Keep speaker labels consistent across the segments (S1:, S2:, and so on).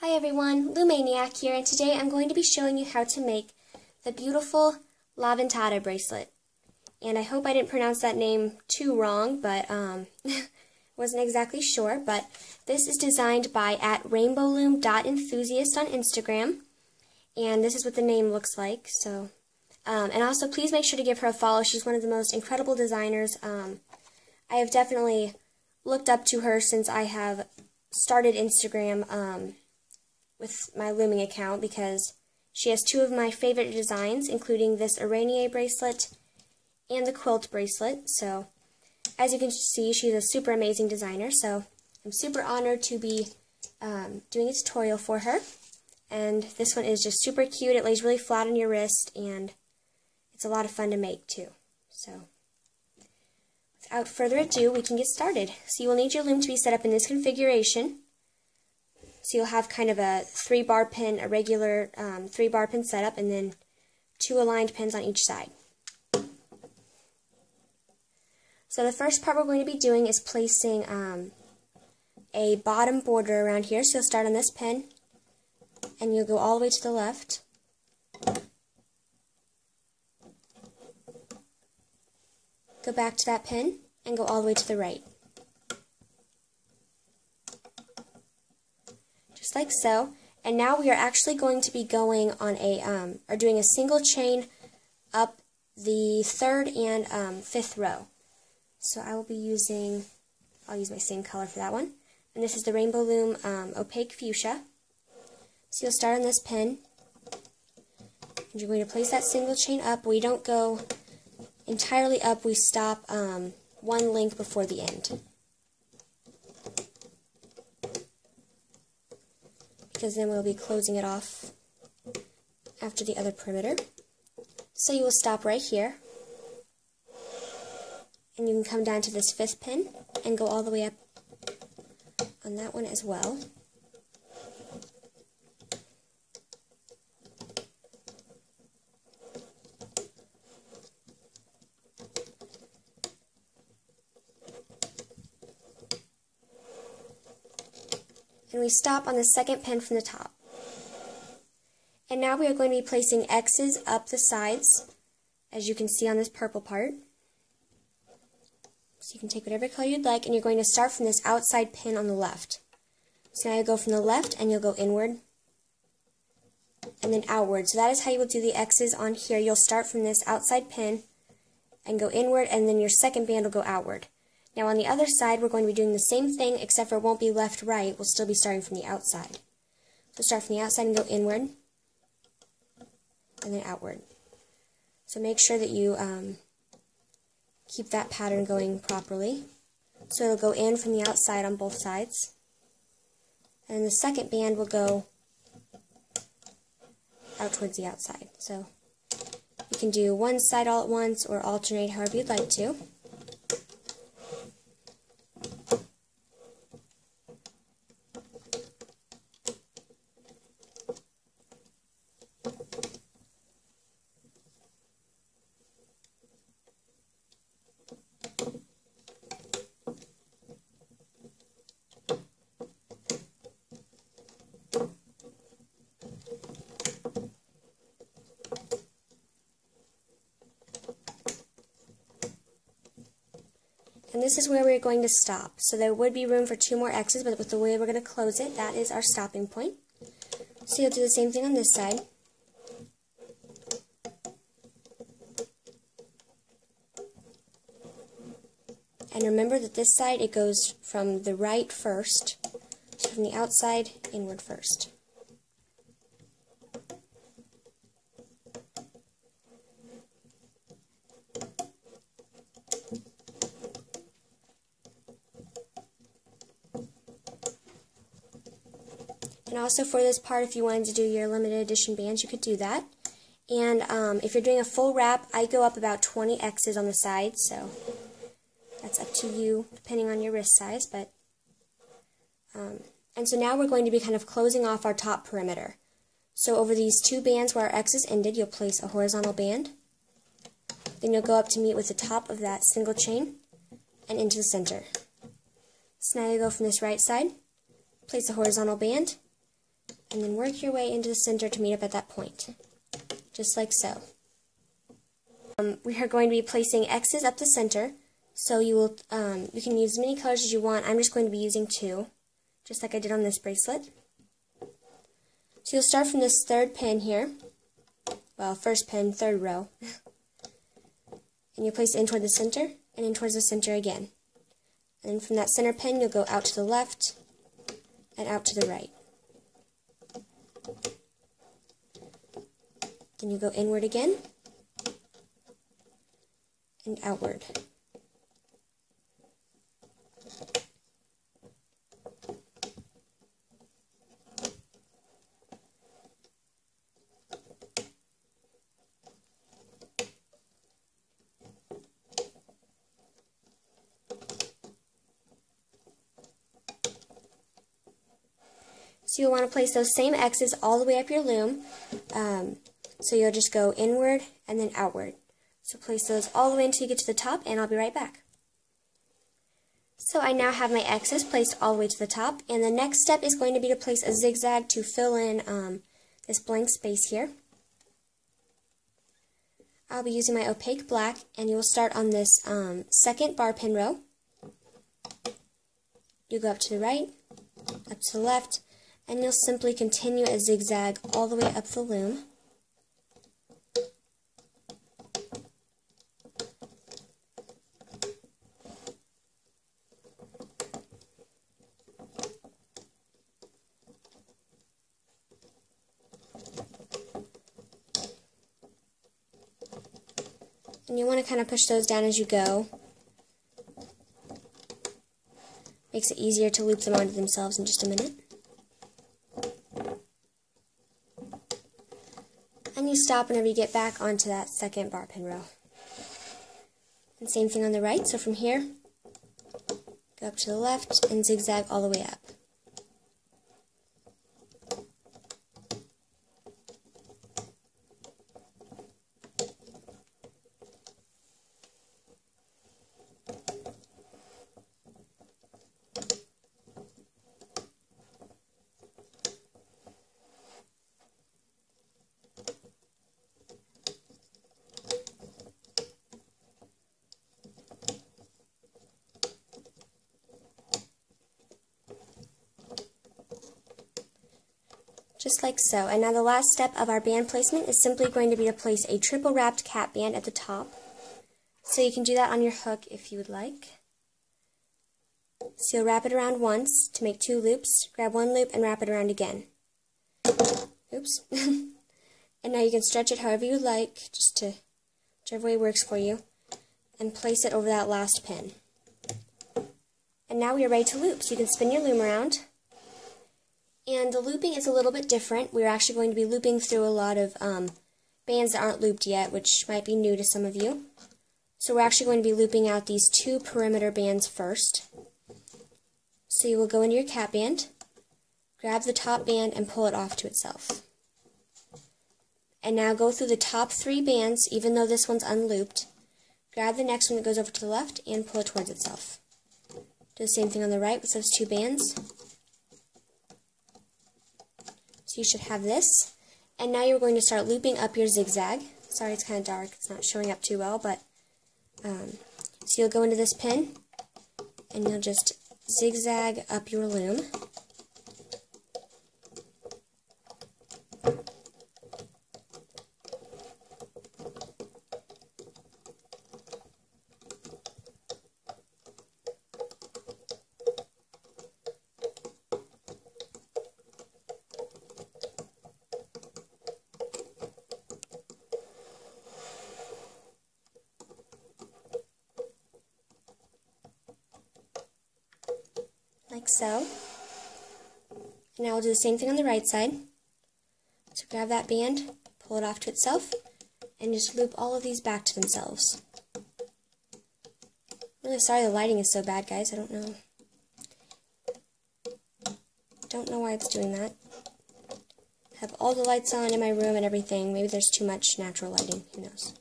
S1: Hi everyone, Lumaniac here, and today I'm going to be showing you how to make the beautiful Levantada bracelet. And I hope I didn't pronounce that name too wrong, but wasn't exactly sure. But this is designed by @rainbowloom.enthusiast on Instagram, and this is what the name looks like. So, and also please make sure to give her a follow. She's one of the most incredible designers. I have definitely looked up to her since I have started Instagram with my looming account, because she has two of my favorite designs, including this araignée bracelet and the quilt bracelet. So as you can see, she's a super amazing designer, so I'm super honored to be doing a tutorial for her. And this one is just super cute. It lays really flat on your wrist, and it's a lot of fun to make too. So without further ado, we can get started. So you will need your loom to be set up in this configuration. So you'll have kind of a 3-bar pin, a regular 3-bar pin setup, and then 2 aligned pins on each side. So the first part we're going to be doing is placing a bottom border around here. So you'll start on this pin, and you'll go all the way to the left. Go back to that pin, and go all the way to the right. Just like so. And now we are actually going to be going on or doing a single chain up the 3rd and 5th row. So I will be using, I'll use my same color for that one. And this is the Rainbow Loom Opaque Fuchsia. So you'll start on this pin, and you're going to place that single chain up. We don't go entirely up, we stop 1 link before the end, because then we'll be closing it off after the other perimeter. So you will stop right here, and you can come down to this 5th pin and go all the way up on that one as well. And we stop on the 2nd pin from the top. And now we are going to be placing X's up the sides, as you can see on this purple part. So you can take whatever color you'd like, and you're going to start from this outside pin on the left. So now you go from the left, and you'll go inward, and then outward. So that is how you will do the X's on here. You'll start from this outside pin, and go inward, and then your 2nd band will go outward. Now on the other side, we're going to be doing the same thing, except for it won't be left-right. We'll still be starting from the outside. So start from the outside and go inward, and then outward. So make sure that you keep that pattern going properly. So it'll go in from the outside on both sides. And the 2nd band will go out towards the outside. So you can do one side all at once, or alternate however you'd like to. And this is where we're going to stop. So there would be room for 2 more X's, but with the way we're going to close it, that is our stopping point. So you'll do the same thing on this side. And remember that this side, it goes from the right first, so from the outside, inward first. And also for this part, if you wanted to do your limited edition bands, you could do that. And if you're doing a full wrap, I go up about 20 X's on the sides, so that's up to you, depending on your wrist size. But and so now we're going to be kind of closing off our top perimeter. So over these 2 bands where our X's ended, you'll place a horizontal band. Then you'll go up to meet with the top of that single chain and into the center. So now you go from this right side, place a horizontal band, and then work your way into the center to meet up at that point, just like so. We are going to be placing X's up the center, so you can use as many colors as you want. I'm just going to be using 2, just like I did on this bracelet. So you'll start from this 3rd pin here, well, 1st pin, 3rd row, and you'll place it in toward the center, and in towards the center again. And then from that center pin, you'll go out to the left, and out to the right. Then you go inward again, and outward. So you'll want to place those same X's all the way up your loom. So you'll just go inward and then outward. So place those all the way until you get to the top, and I'll be right back. So I now have my X's placed all the way to the top, and the next step is going to be to place a zigzag to fill in this blank space here. I'll be using my opaque black, and you will start on this 2nd bar pin row. You go up to the right, up to the left, and you'll simply continue a zigzag all the way up the loom. And you want to kind of push those down as you go. Makes it easier to loop them onto themselves in just a minute. And you stop whenever you get back onto that 2nd bar pin row. And same thing on the right, so from here, go up to the left and zigzag all the way up. Just like so. And now the last step of our band placement is simply going to be to place a triple wrapped cap band at the top. So you can do that on your hook if you would like. So you'll wrap it around once to make 2 loops, grab 1 loop and wrap it around again. Oops. And now you can stretch it however you like, just to whichever way works for you, and place it over that last pin. And now we are ready to loop. So you can spin your loom around. And the looping is a little bit different. We're actually going to be looping through a lot of bands that aren't looped yet, which might be new to some of you. So we're actually going to be looping out these 2 perimeter bands first. So you will go into your cap band, grab the top band, and pull it off to itself. And now go through the top 3 bands, even though this one's unlooped. Grab the next one that goes over to the left and pull it towards itself. Do the same thing on the right with those 2 bands. So you should have this. And now you're going to start looping up your zigzag. Sorry, it's kind of dark. It's not showing up too well, but so you'll go into this pin, and you'll just zigzag up your loom. Like so. And now we'll do the same thing on the right side. So grab that band, pull it off to itself, and just loop all of these back to themselves. I'm really sorry the lighting is so bad, guys. I don't know why it's doing that. I have all the lights on in my room and everything. Maybe there's too much natural lighting. Who knows?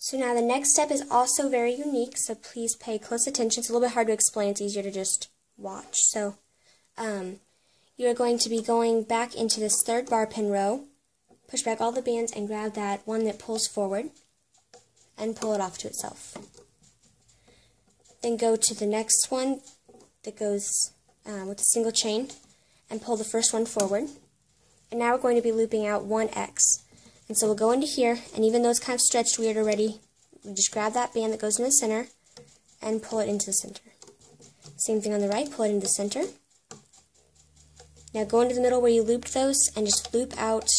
S1: So now the next step is also very unique, so please pay close attention. It's a little bit hard to explain, it's easier to just watch. So you are going to be going back into this third bar pin row, push back all the bands and grab that one that pulls forward and pull it off to itself. Then go to the next one that goes with a single chain and pull the first one forward. And now we're going to be looping out 1X. And so we'll go into here, and even though it's kind of stretched weird already, we just grab that band that goes in the center and pull it into the center. Same thing on the right, pull it into the center. Now go into the middle where you looped those and just loop out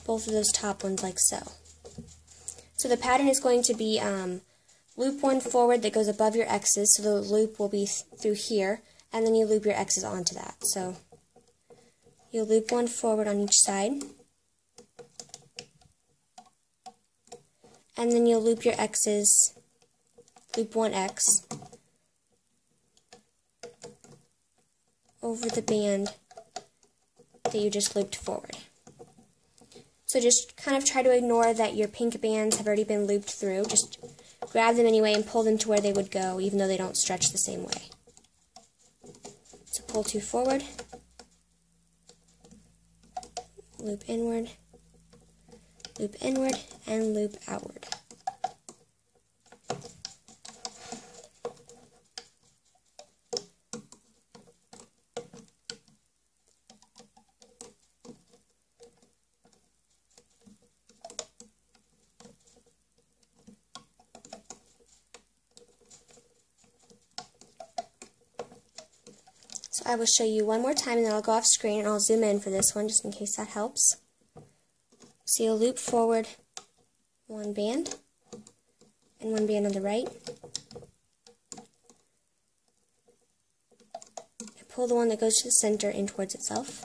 S1: both of those top ones like so. So the pattern is going to be loop one forward that goes above your X's, so the loop will be through here, and then you loop your X's onto that. So you'll loop one forward on each side, and then you'll loop your X's, loop 1X over the band that you just looped forward. So just kind of try to ignore that your pink bands have already been looped through. Just grab them anyway and pull them to where they would go, even though they don't stretch the same way. So pull two forward, loop inward, and loop outward. So I will show you one more time and then I'll go off screen and I'll zoom in for this one just in case that helps. So you'll loop forward one band and one band on the right. And pull the one that goes to the center in towards itself.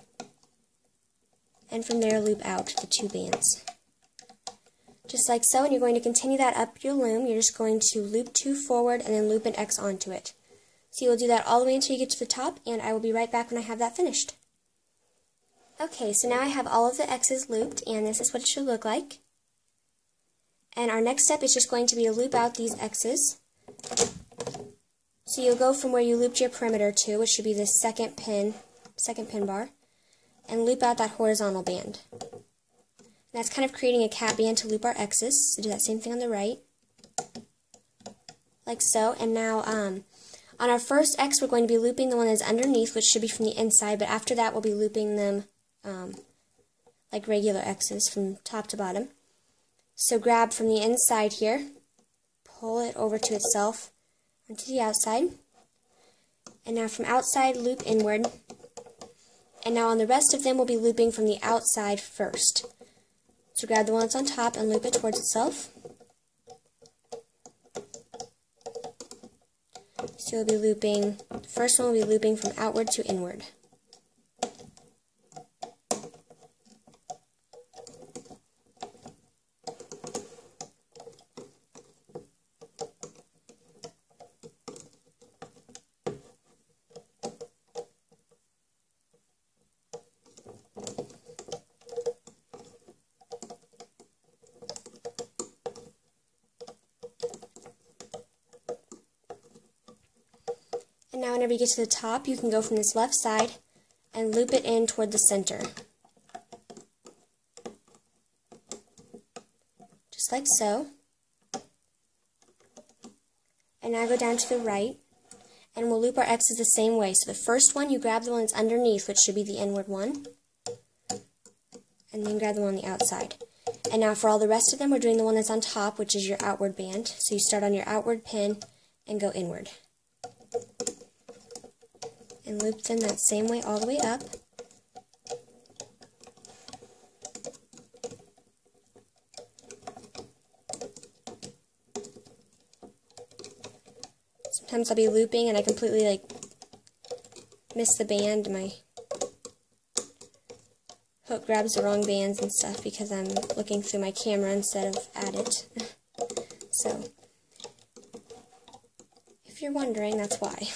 S1: And from there loop out the two bands. Just like so, and you're going to continue that up your loom. You're just going to loop two forward and then loop an X onto it. So you will do that all the way until you get to the top, and I will be right back when I have that finished. Okay, so now I have all of the X's looped, and this is what it should look like. And our next step is just going to be to loop out these X's. So you'll go from where you looped your perimeter to, which should be the second pin bar, and loop out that horizontal band. And that's kind of creating a cap band to loop our X's. So do that same thing on the right, like so. And now, on our first X, we're going to be looping the one that's underneath, which should be from the inside, but after that we'll be looping them like regular X's from top to bottom. So grab from the inside here, pull it over to itself onto the outside, and now from outside loop inward, and now on the rest of them we'll be looping from the outside first. So grab the one that's on top and loop it towards itself. So you'll be looping, the first one will be looping from outward to inward. And now whenever you get to the top, you can go from this left side and loop it in toward the center. Just like so. And now go down to the right, and we'll loop our X's the same way. So the first one, you grab the one that's underneath, which should be the inward one, and then grab the one on the outside. And now for all the rest of them, we're doing the one that's on top, which is your outward band. So you start on your outward pin and go inward. And loop them that same way all the way up. Sometimes I'll be looping and I completely miss the band. My hook grabs the wrong bands and stuff because I'm looking through my camera instead of at it. So, if you're wondering, that's why.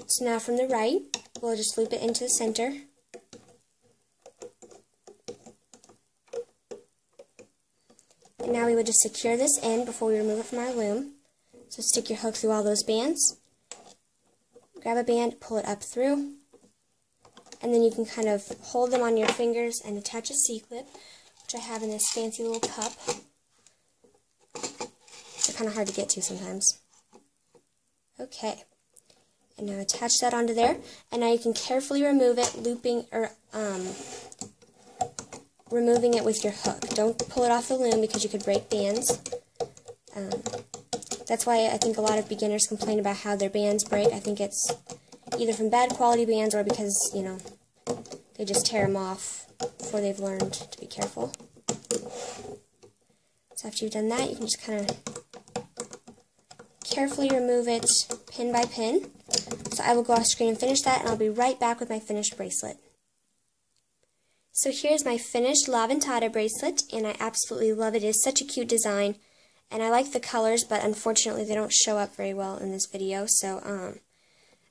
S1: So now from the right, we'll just loop it into the center. And now we would just secure this in before we remove it from our loom. So stick your hook through all those bands, grab a band, pull it up through, and then you can kind of hold them on your fingers and attach a C-clip, which I have in this fancy little cup. They're kind of hard to get to sometimes. Okay, and now attach that onto there, and now you can carefully remove it, removing it with your hook. Don't pull it off the loom because you could break bands. That's why I think a lot of beginners complain about how their bands break. I think it's either from bad quality bands or because, you know, they just tear them off before they've learned to be careful. So after you've done that, you can just kind of carefully remove it pin by pin. So I will go off screen and finish that, and I'll be right back with my finished bracelet. So here's my finished Levantada bracelet, and I absolutely love it. It is such a cute design, and I like the colors, but unfortunately they don't show up very well in this video, so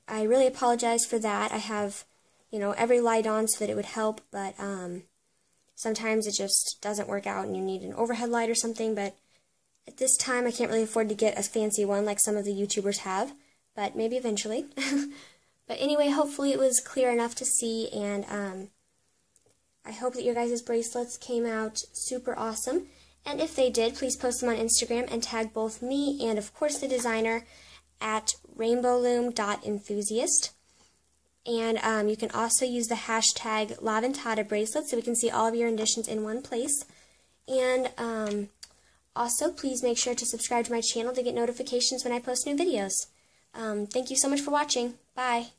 S1: I really apologize for that. I have, you know, every light on so that it would help, but sometimes it just doesn't work out and you need an overhead light or something, but at this time I can't really afford to get a fancy one like some of the YouTubers have, but maybe eventually. But anyway, hopefully it was clear enough to see, and I hope that your guys' bracelets came out super awesome. And if they did, please post them on Instagram and tag both me and, of course, the designer at rainbowloom.enthusiast. And you can also use the hashtag Levantada bracelet so we can see all of your renditions in one place. And also, please make sure to subscribe to my channel to get notifications when I post new videos. Thank you so much for watching. Bye.